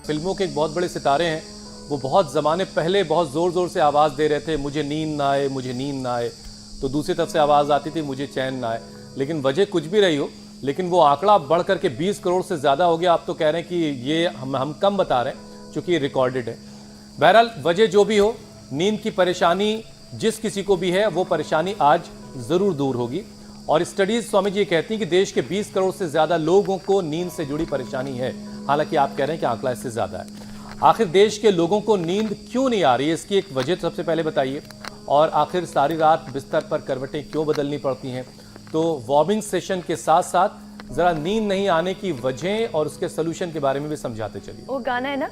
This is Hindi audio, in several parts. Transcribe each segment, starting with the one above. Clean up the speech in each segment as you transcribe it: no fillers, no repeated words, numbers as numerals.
फिल्मों के एक बहुत बड़े सितारे हैं, वो बहुत ज़माने पहले बहुत ज़ोर ज़ोर से आवाज़ दे रहे थे, मुझे नींद ना आए, मुझे नींद ना आए। तो दूसरी तरफ से आवाज़ आती थी, मुझे चैन ना आए। लेकिन वजह कुछ भी रही हो, लेकिन वो आंकड़ा बढ़ करके 20 करोड़ से ज़्यादा हो गया। आप तो कह रहे हैं कि ये हम कम बता रहे हैं, चूँकि ये रिकॉर्डेड है। बहरहाल वजह जो भी हो, नींद की परेशानी जिस किसी को भी है, वो परेशानी आज ज़रूर दूर होगी। और स्टडीज़ स्वामी जी ये कहती हैं कि देश के 20 करोड़ से ज़्यादा लोगों को नींद से जुड़ी परेशानी है। हालांकि आप कह रहे हैं कि आंकड़ा इससे ज़्यादा है। आखिर देश के लोगों को नींद क्यों नहीं आ रही है, इसकी एक वजह सबसे पहले बताइए। और आखिर सारी रात बिस्तर पर करवटें क्यों बदलनी पड़ती हैं। तो वार्मिंग सेशन के साथ साथ ज़रा नींद नहीं आने की वजह और उसके सोल्यूशन के बारे में भी समझाते चलिए। वो गाना है ना,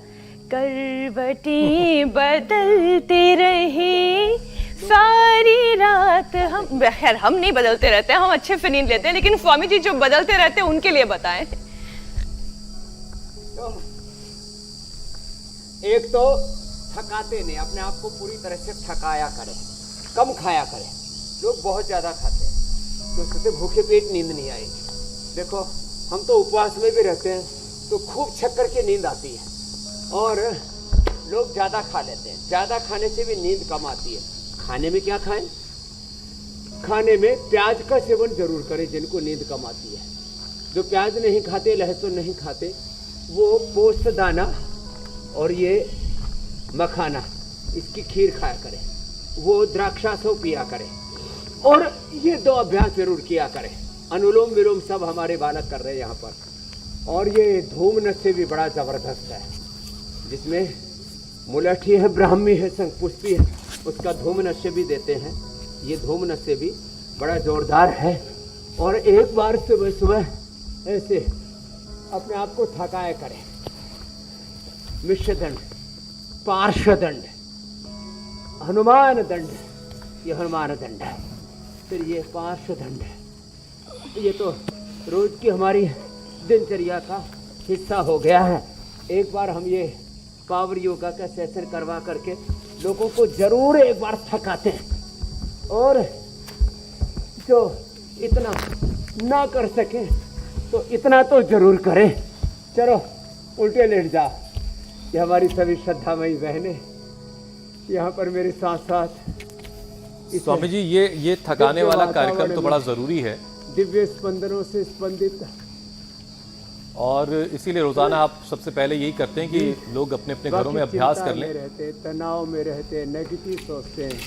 करवटें बदलते रहे सारी रात हम। खैर हम नहीं बदलते रहते हैं, हम अच्छे से नींद लेते हैं, लेकिन स्वामी जी जो बदलते रहते हैं उनके लिए बताएं। एक तो थकाते नहीं, अपने आप को पूरी तरह से थकाया करें, कम खाया करें। लोग बहुत ज़्यादा खाते हैं तो उससे भूखे पेट नींद नहीं आएगी। देखो हम तो उपवास में भी रहते हैं तो खूब छक्कर की नींद आती है, और लोग ज़्यादा खा लेते हैं, ज़्यादा खाने से भी नींद कम आती है। खाने में क्या खाएं? खाने में प्याज का सेवन जरूर करें जिनको नींद कम आती है। जो प्याज नहीं खाते, लहसुन नहीं खाते, वो पोस्त दाना और ये मखाना, इसकी खीर खाया करें। वो द्राक्षासव पिया करें, और ये 2 अभ्यास जरूर किया करें। अनुलोम विलोम सब हमारे बालक कर रहे हैं यहाँ पर। और ये धूम नस्य भी बड़ा जबरदस्त है, जिसमें मुलठी है, ब्राह्मी है, शंखपुष्पी है, उसका धूम नस्य भी देते हैं। ये धूम नस्य भी बड़ा जोरदार है। और एक बार सुबह सुबह ऐसे अपने आप को थकाया करें। मिश्रदंड, पार्श्वदंड, हनुमान दंड, ये हनुमान दंड है, फिर ये पार्श्वदंड है। ये तो रोज की हमारी दिनचर्या का हिस्सा हो गया है। एक बार हम ये पावर योगा का सेशन करवा करके लोगों को जरूर एक बार थकाते हैं। और जो इतना ना कर सके तो इतना तो जरूर करें। चलो उल्टे लेट जाओ। ये हमारी सभी श्रद्धामयी बहनें यहाँ पर मेरे साथ साथ। स्वामी जी ये थकाने वाला कार्यक्रम तो बड़ा जरूरी है, दिव्य स्पंदनों से स्पंदित। और इसीलिए रोजाना आप सबसे पहले यही करते हैं कि लोग अपने अपने घरों में अभ्यास कर लें। रहते, तनाव में रहते, नेगेटिव सोचते हैं।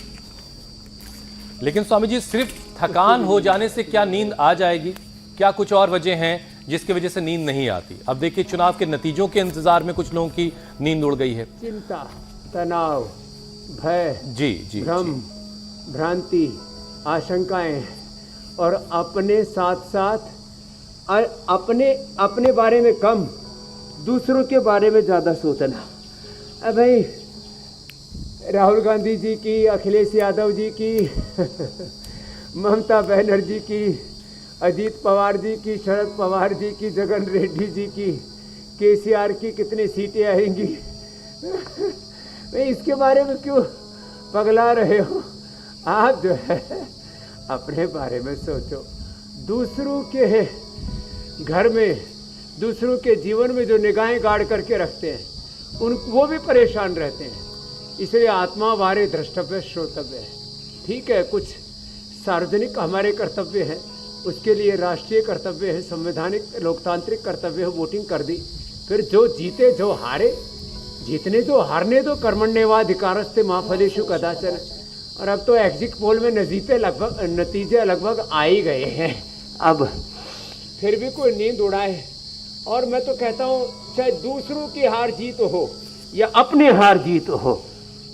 लेकिन स्वामी जी सिर्फ थकान हो जाने से क्या नींद आ जाएगी? क्या कुछ और वजह हैं जिसकी वजह से नींद नहीं आती? अब देखिए चुनाव के नतीजों के इंतजार में कुछ लोगों की नींद उड़ गई है। चिंता, तनाव, भय, जी भ्रम, भ्रांति, आशंकाएं, और अपने साथ साथ अपने बारे में कम, दूसरों के बारे में ज़्यादा सोचना। अब भाई राहुल गांधी जी की, अखिलेश यादव जी की, ममता बनर्जी की, अजीत पवार जी की, शरद पवार जी की, जगन रेड्डी जी की, केसीआर की कितनी सीटें आएंगी? इसके बारे में क्यों पगला रहे हो? आप जो है अपने बारे में सोचो। दूसरों के घर में, दूसरों के जीवन में जो निगाहें गाड़ करके रखते हैं वो भी परेशान रहते हैं। इसलिए आत्मा वारे द्रष्टव्य श्रोतव्य है। ठीक है, कुछ सार्वजनिक हमारे कर्तव्य है, उसके लिए राष्ट्रीय कर्तव्य है, संवैधानिक लोकतांत्रिक कर्तव्य है, वोटिंग कर दी। फिर जो जीते जो हारे, जीतने दो हारने दो, कर्मण्येवाधिकारस्ते मा फलेषु कदाचन। और अब तो एग्जिट पोल में नतीजे लगभग आ ही गए हैं। अब फिर भी कोई नींद उड़ाए। और मैं तो कहता हूँ चाहे दूसरों की हार जीत हो या अपनी हार जीत हो,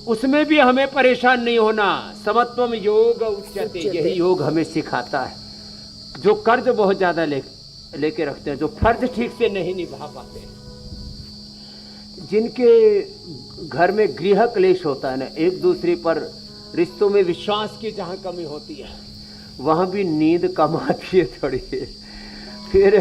उसमें भी हमें परेशान नहीं होना। समत्वम योग उच्यते, यही योग हमें सिखाता है। जो कर्ज बहुत ज्यादा लेके रखते हैं, जो फर्ज ठीक से नहीं निभा पाते, जिनके घर में गृह क्लेश होता है ना, एक दूसरे पर रिश्तों में विश्वास की जहाँ कमी होती है, वहाँ भी नींद कम आती है थोड़ी। फिर